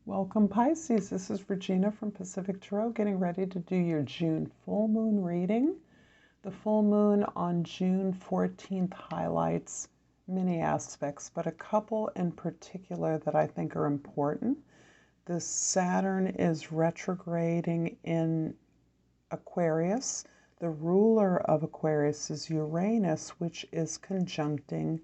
Welcome, Pisces. This is Regina from Pacific Tarot, getting ready to do your June full moon reading. The full moon on June 14th highlights many aspects, but a couple in particular that I think are important. The Saturn is retrograding in Aquarius. The ruler of Aquarius is Uranus, which is conjuncting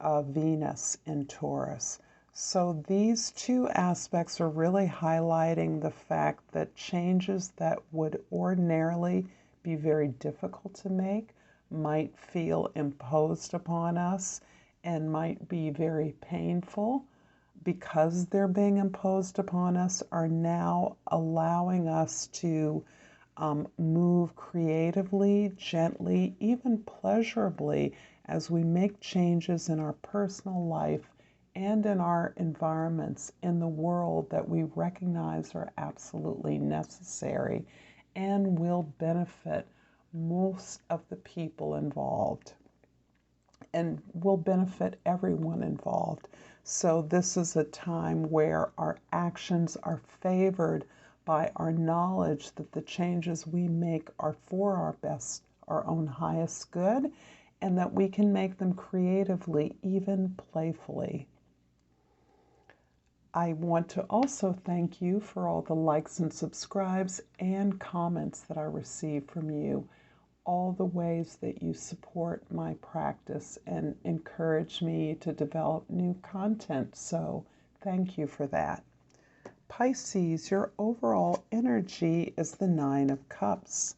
Venus in Taurus. So these two aspects are really highlighting the fact that changes that would ordinarily be very difficult to make might feel imposed upon us and might be very painful because they're being imposed upon us, are now allowing us to move creatively, gently, even pleasurably as we make changes in our personal life and in our environments in the world that we recognize are absolutely necessary and will benefit most of the people involved and will benefit everyone involved. So this is a time where our actions are favored by our knowledge that the changes we make are for our best, our own highest good, and that we can make them creatively, even playfully. I want to also thank you for all the likes and subscribes and comments that I receive from you, all the ways that you support my practice and encourage me to develop new content. So thank you for that. Pisces, your overall energy is the Nine of Cups.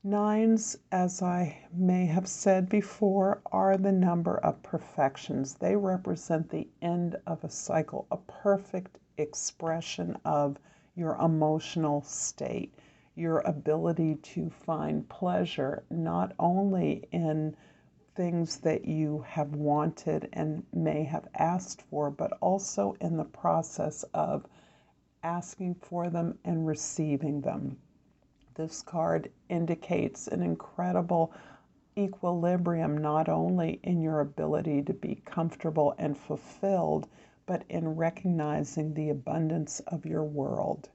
Nines, as I may have said before, are the number of perfections. They represent the end of a cycle, a perfect expression of your emotional state, your ability to find pleasure not only in things that you have wanted and may have asked for, but also in the process of asking for them and receiving them. This card indicates an incredible equilibrium, not only in your ability to be comfortable and fulfilled, but in recognizing the abundance of your world.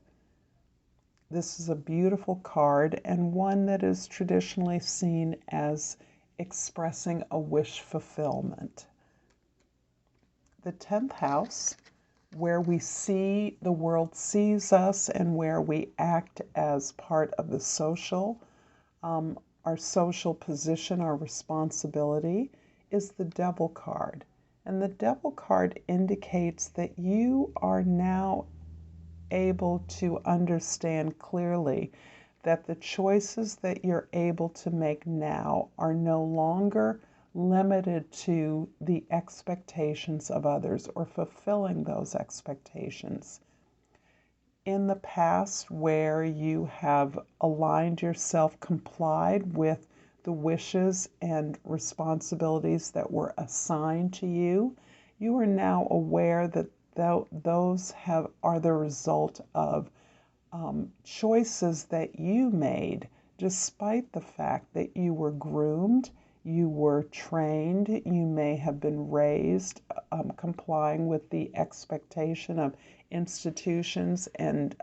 This is a beautiful card and one that is traditionally seen as expressing a wish fulfillment. The 10th house, where we see the world sees us and where we act as part of the social, our social position, our responsibility, is the Devil card. And the Devil card indicates that you are now able to understand clearly that the choices that you're able to make now are no longer limited to the expectations of others or fulfilling those expectations. In the past, where you have aligned yourself, complied with the wishes and responsibilities that were assigned to you, you are now aware that those are the result of choices that you made, despite the fact that you were groomed, you were trained, you may have been raised complying with the expectation of institutions and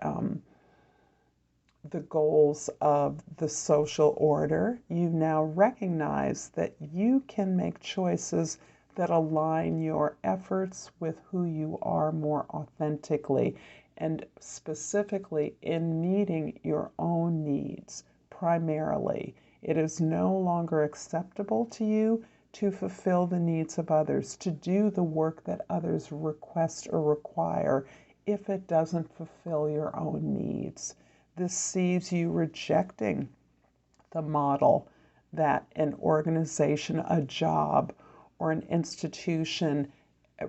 the goals of the social order. You now recognize that you can make choices that align your efforts with who you are more authentically, and specifically in meeting your own needs primarily. It is no longer acceptable to you to fulfill the needs of others, to do the work that others request or require if it doesn't fulfill your own needs. This sees you rejecting the model that an organization, a job, or an institution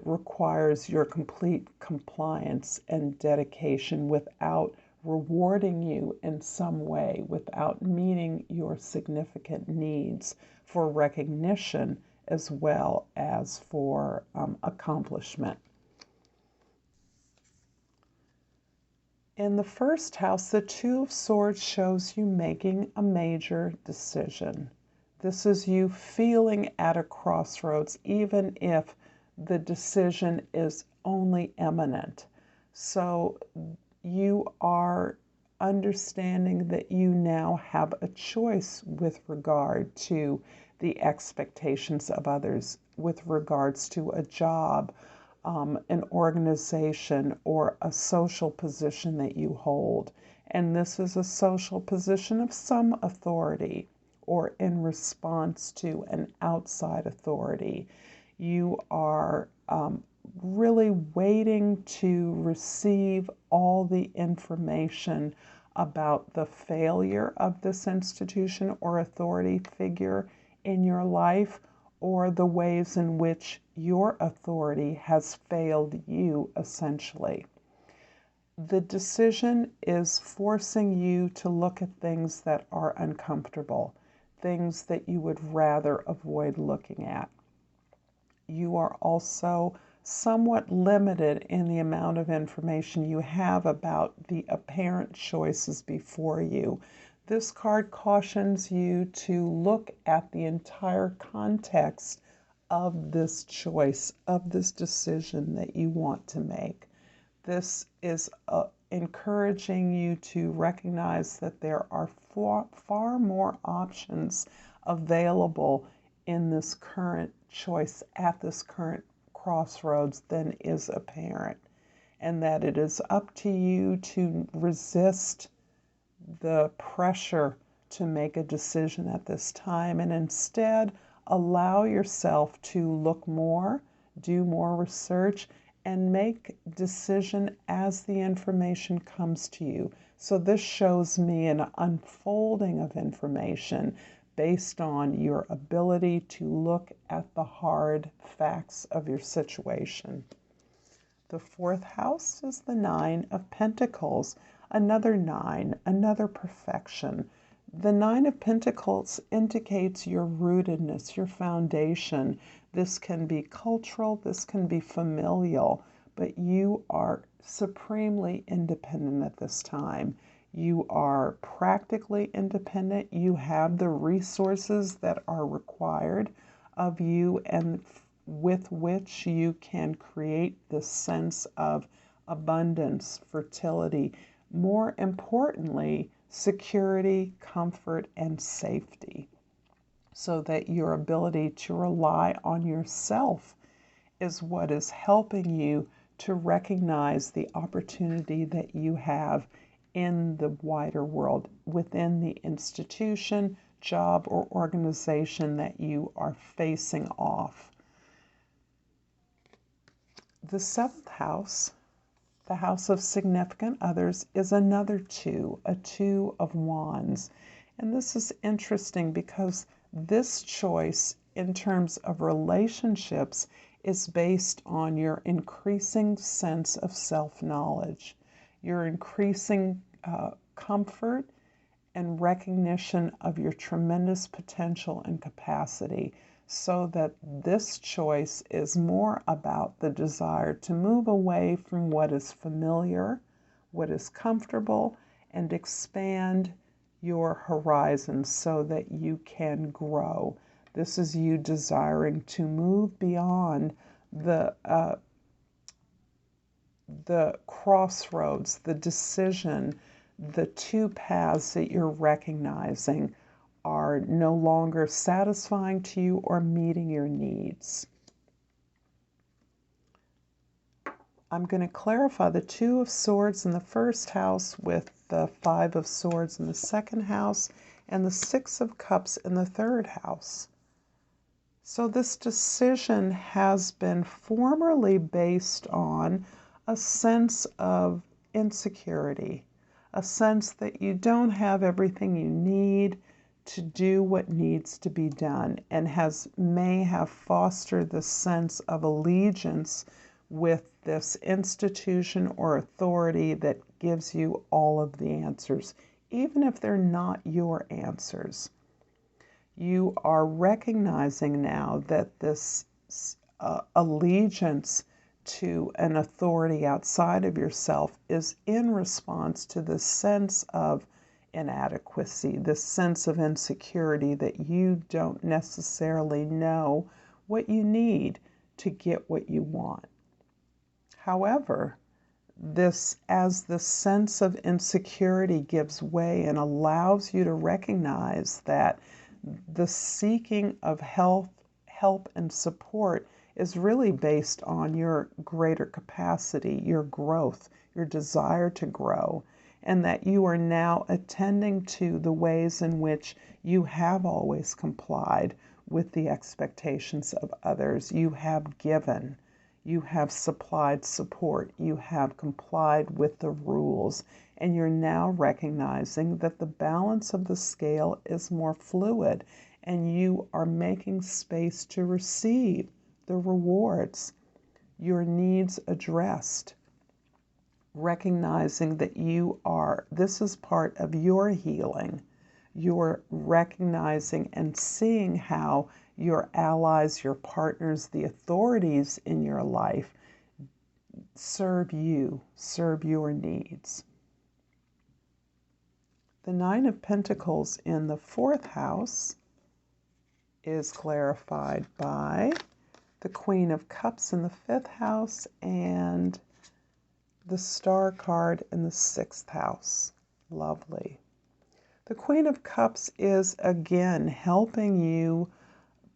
requires your complete compliance and dedication without rewarding you in some way, without meeting your significant needs for recognition as well as for accomplishment. In the first house, the Two of Swords shows you making a major decision. This is you feeling at a crossroads, even if the decision is only imminent. So you are understanding that you now have a choice with regard to the expectations of others, with regards to a job, an organization, or a social position that you hold. And this is a social position of some authority or in response to an outside authority. You are really waiting to receive all the information about the failure of this institution or authority figure in your life, or the ways in which your authority has failed you, essentially. The decision is forcing you to look at things that are uncomfortable, things that you would rather avoid looking at. You are also somewhat limited in the amount of information you have about the apparent choices before you. This card cautions you to look at the entire context of this choice, of this decision that you want to make. This is encouraging you to recognize that there are far more options available in this current choice, at this current crossroads, than is apparent, and that it is up to you to resist the pressure to make a decision at this time, and instead allow yourself to look more, do more research, and make decision as the information comes to you. So this shows me an unfolding of information based on your ability to look at the hard facts of your situation. The fourth house is the Nine of Pentacles, another nine, another perfection. The Nine of Pentacles indicates your rootedness, your foundation. This can be cultural, this can be familial, but you are supremely independent at this time. You are practically independent. You have the resources that are required of you and with which you can create this sense of abundance, fertility, more importantly, security, comfort, and safety, so that your ability to rely on yourself is what is helping you to recognize the opportunity that you have in the wider world, within the institution, job, or organization that you are facing off. The seventh house, the house of significant others, is another two, a Two of Wands. And this is interesting because this choice in terms of relationships is based on your increasing sense of self-knowledge, your increasing comfort and recognition of your tremendous potential and capacity, so that this choice is more about the desire to move away from what is familiar, what is comfortable, and expand your horizons so that you can grow. This is you desiring to move beyond the crossroads, the decision, the two paths that you're recognizing are no longer satisfying to you or meeting your needs. I'm going to clarify the Two of Swords in the first house with the Five of Swords in the second house and the Six of Cups in the third house. So this decision has been formerly based on a sense of insecurity, a sense that you don't have everything you need to do what needs to be done, and may have fostered the sense of allegiance with this institution or authority that gives you all of the answers, even if they're not your answers. You are recognizing now that this allegiance to an authority outside of yourself is in response to the sense of inadequacy, this sense of insecurity that you don't necessarily know what you need to get what you want. However, as the sense of insecurity gives way and allows you to recognize that the seeking of help and support is really based on your greater capacity, your growth, your desire to grow, and that you are now attending to the ways in which you have always complied with the expectations of others. You have given. You have supplied support. You have complied with the rules. And you're now recognizing that the balance of the scale is more fluid and you are making space to receive the rewards, your needs addressed, recognizing that this is part of your healing. You're recognizing and seeing how your allies, your partners, the authorities in your life serve your needs. The Nine of Pentacles in the 4th house is clarified by the Queen of Cups in the 5th house and the Star card in the 6th house. Lovely. The Queen of Cups is again helping you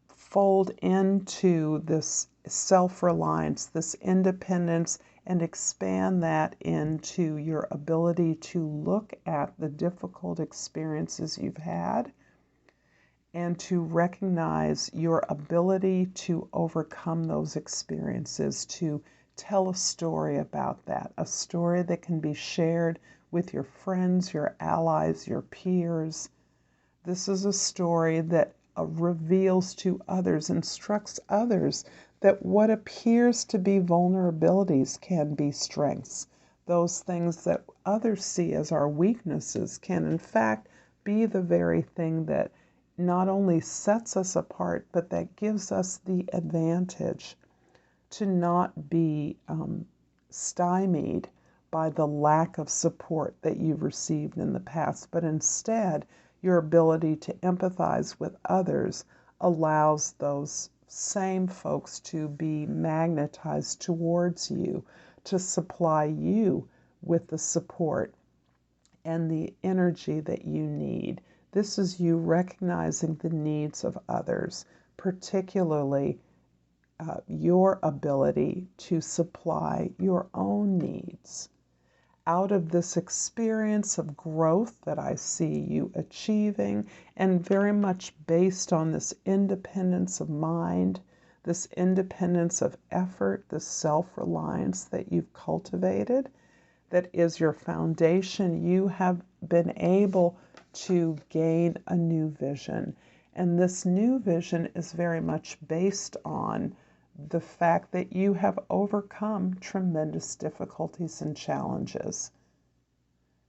fold into this self-reliance, this independence, and expand that into your ability to look at the difficult experiences you've had and to recognize your ability to overcome those experiences, to tell a story about that, a story that can be shared with your friends, your allies, your peers. This is a story that reveals to others, instructs others that what appears to be vulnerabilities can be strengths. Those things that others see as our weaknesses can in fact be the very thing that not only sets us apart, but that gives us the advantage to not be stymied by the lack of support that you've received in the past, but instead your ability to empathize with others allows those same folks to be magnetized towards you, to supply you with the support and the energy that you need. This is you recognizing the needs of others, particularly your ability to supply your own needs. Out of this experience of growth that I see you achieving, and very much based on this independence of mind, this independence of effort, this self-reliance that you've cultivated, that is your foundation, you have been able to gain a new vision. And this new vision is very much based on the fact that you have overcome tremendous difficulties and challenges.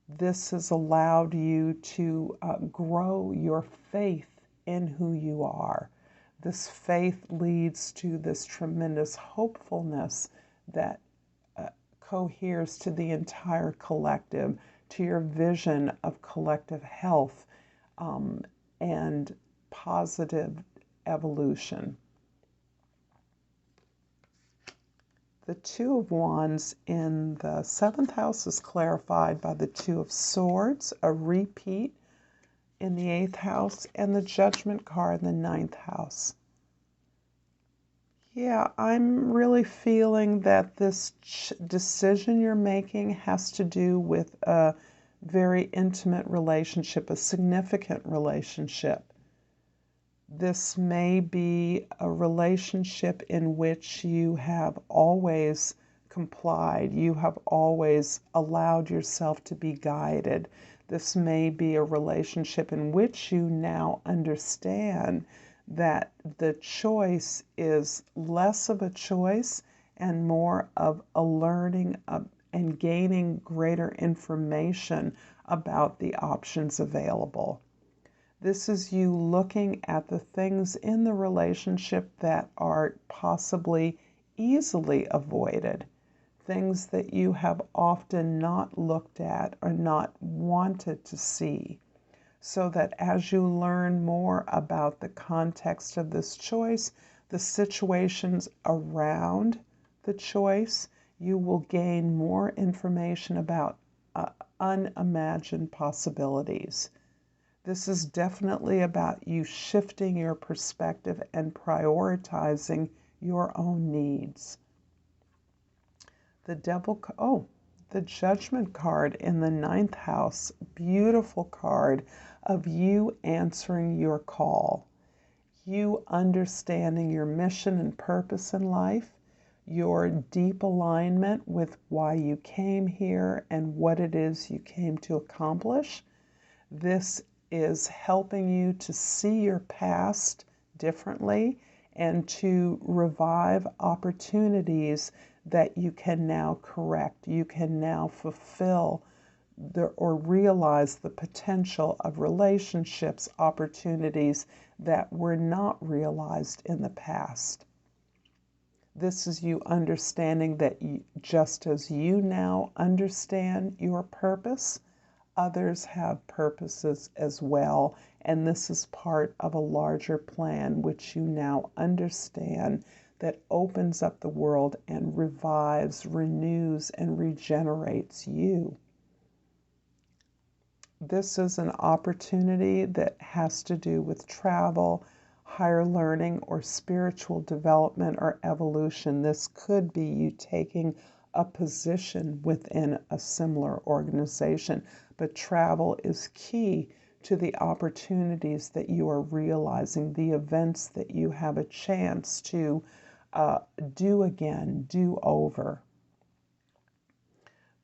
This has allowed you to grow your faith in who you are. This faith leads to this tremendous hopefulness that coheres to the entire collective, to your vision of collective health and positive evolution. The Two of Wands in the 7th house is clarified by the Two of Swords, a repeat in the 8th house, and the Judgment card in the 9th house. Yeah, I'm really feeling that this decision you're making has to do with a very intimate relationship, a significant relationship. This may be a relationship in which you have always complied. You have always allowed yourself to be guided. This may be a relationship in which you now understand that the choice is less of a choice and more of a learning and gaining greater information about the options available. This is you looking at the things in the relationship that are possibly easily avoided, things that you have often not looked at or not wanted to see, so that as you learn more about the context of this choice, The situations around the choice, you will gain more information about unimagined possibilities. This is definitely about you shifting your perspective and prioritizing your own needs. The the Judgment card in the 9th house, beautiful card of you answering your call, you understanding your mission and purpose in life, your deep alignment with why you came here and what it is you came to accomplish. This is helping you to see your past differently and to revive opportunities that you can now correct. You can now fulfill or realize the potential of relationships, opportunities that were not realized in the past. This is you understanding that just as you now understand your purpose, others have purposes as well, and this is part of a larger plan which you now understand that opens up the world and revives, renews, and regenerates you. This is an opportunity that has to do with travel, higher learning, or spiritual development or evolution. This could be you taking a position within a similar organization, but travel is key to the opportunities that you are realizing, the events that you have a chance to do again, do over.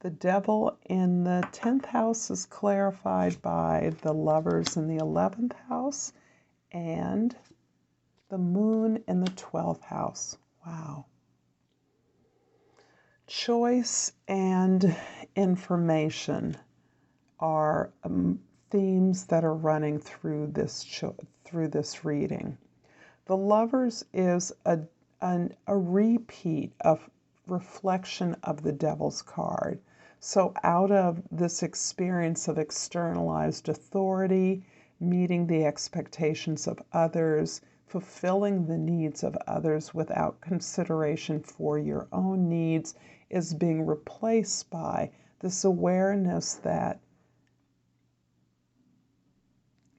The Devil in the 10th house is clarified by the Lovers in the 11th house and the Moon in the 12th house. Wow. Choice and information are themes that are running through this reading. The Lovers is a repeat of reflection of the Devil's card. So out of this experience of externalized authority, meeting the expectations of others, fulfilling the needs of others without consideration for your own needs, is being replaced by this awareness that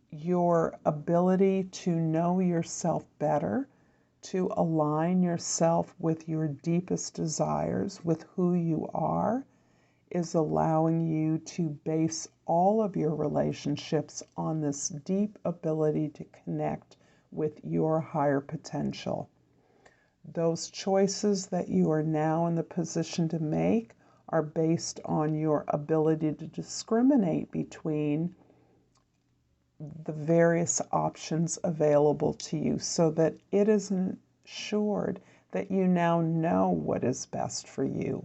your ability to know yourself better, to align yourself with your deepest desires, with who you are, is allowing you to base all of your relationships on this deep ability to connect with your higher potential. Those choices that you are now in the position to make are based on your ability to discriminate between the various options available to you so that it is ensured that you now know what is best for you.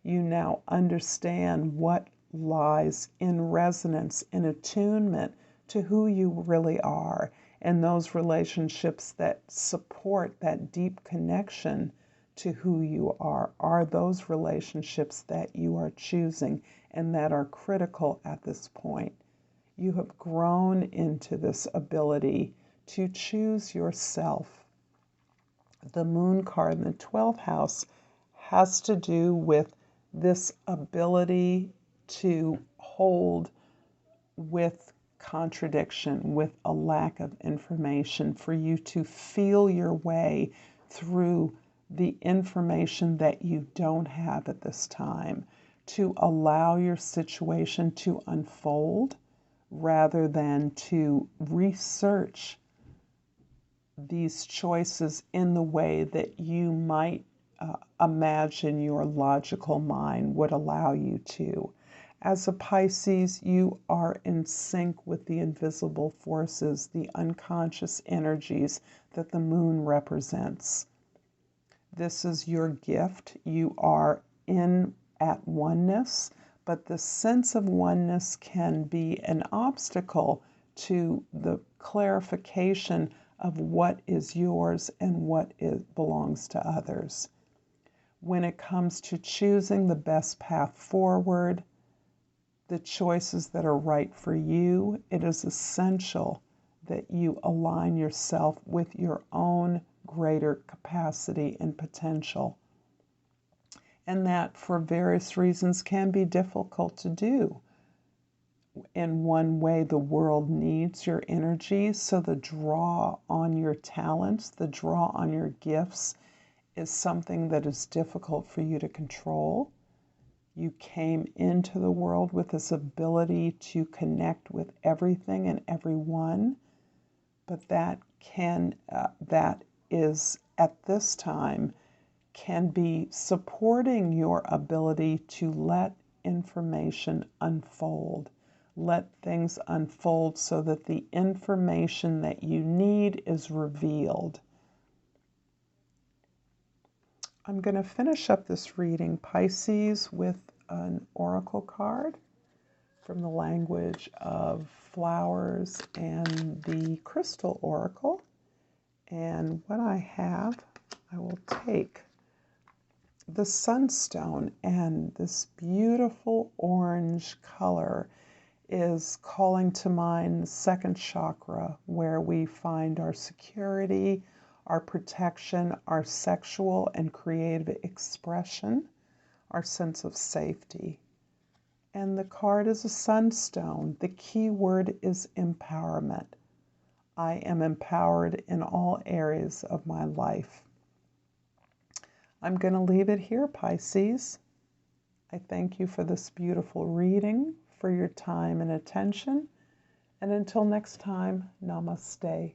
You now understand what lies in resonance, in attunement to who you really are, and those relationships that support that deep connection to who you are those relationships that you are choosing and that are critical at this point. You have grown into this ability to choose yourself. The Moon card in the 12th house has to do with this ability to hold with contradiction, with a lack of information, for you to feel your way through the information that you don't have at this time, to allow your situation to unfold rather than to research these choices in the way that you might imagine your logical mind would allow you to. As a Pisces, you are in sync with the invisible forces, the unconscious energies that the moon represents. This is your gift. You are at oneness, but the sense of oneness can be an obstacle to the clarification of what is yours and what belongs to others. When it comes to choosing the best path forward, the choices that are right for you, it is essential that you align yourself with your own greater capacity and potential. And that, for various reasons, can be difficult to do. In one way, the world needs your energy, so the draw on your talents, the draw on your gifts is something that is difficult for you to control. You came into the world with this ability to connect with everything and everyone, but that is at this time can be supporting your ability to let information unfold. Let things unfold so that the information that you need is revealed. I'm going to finish up this reading, Pisces, with an oracle card from the language of flowers and the crystal oracle. And what I have, I will take the sunstone, and this beautiful orange color is calling to mind the second chakra, where we find our security, our protection, our sexual and creative expression, our sense of safety. And the card is a sunstone. The key word is empowerment. I am empowered in all areas of my life. I'm going to leave it here, Pisces. I thank you for this beautiful reading, for your time and attention. And until next time, Namaste.